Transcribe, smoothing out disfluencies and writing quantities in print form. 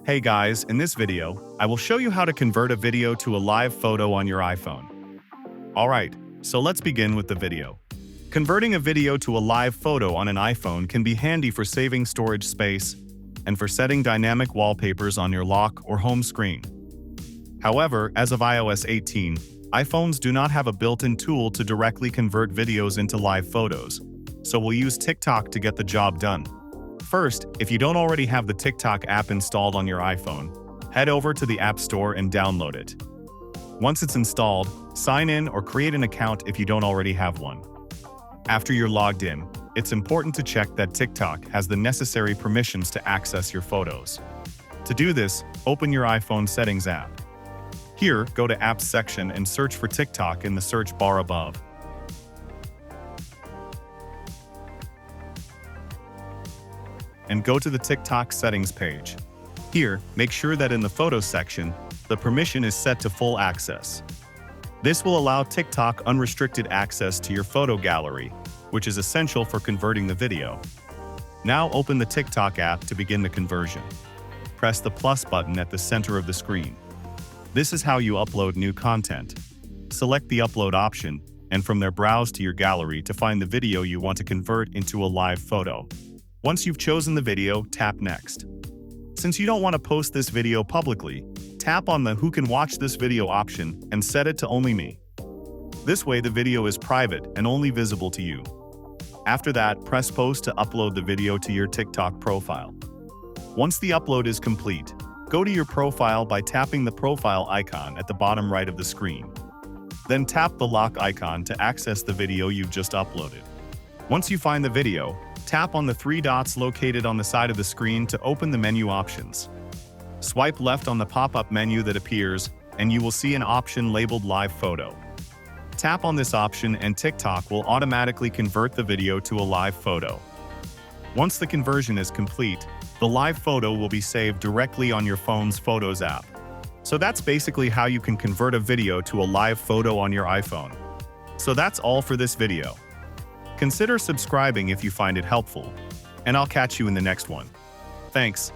Hey guys, in this video, I will show you how to convert a video to a live photo on your iPhone. Alright, so let's begin with the video. Converting a video to a live photo on an iPhone can be handy for saving storage space and for setting dynamic wallpapers on your lock or home screen. However, as of iOS 18, iPhones do not have a built-in tool to directly convert videos into live photos, so we'll use TikTok to get the job done. First, if you don't already have the TikTok app installed on your iPhone, head over to the App Store and download it. Once it's installed, sign in or create an account if you don't already have one. After you're logged in, it's important to check that TikTok has the necessary permissions to access your photos. To do this, open your iPhone Settings app. Here, go to Apps section and search for TikTok in the search bar above. And go to the TikTok settings page. Here, make sure that in the Photos section, the permission is set to full access. This will allow TikTok unrestricted access to your photo gallery, which is essential for converting the video. Now open the TikTok app to begin the conversion. Press the plus button at the center of the screen. This is how you upload new content. Select the upload option, and from there browse to your gallery to find the video you want to convert into a live photo. Once you've chosen the video, tap Next. Since you don't want to post this video publicly, tap on the Who Can Watch This Video option and set it to Only Me. This way the video is private and only visible to you. After that, press Post to upload the video to your TikTok profile. Once the upload is complete, go to your profile by tapping the profile icon at the bottom right of the screen. Then tap the lock icon to access the video you've just uploaded. Once you find the video, tap on the three dots located on the side of the screen to open the menu options. Swipe left on the pop-up menu that appears, and you will see an option labeled Live Photo. Tap on this option and TikTok will automatically convert the video to a live photo. Once the conversion is complete, the live photo will be saved directly on your phone's Photos app. So that's basically how you can convert a video to a live photo on your iPhone. So that's all for this video. Consider subscribing if you find it helpful, and I'll catch you in the next one. Thanks.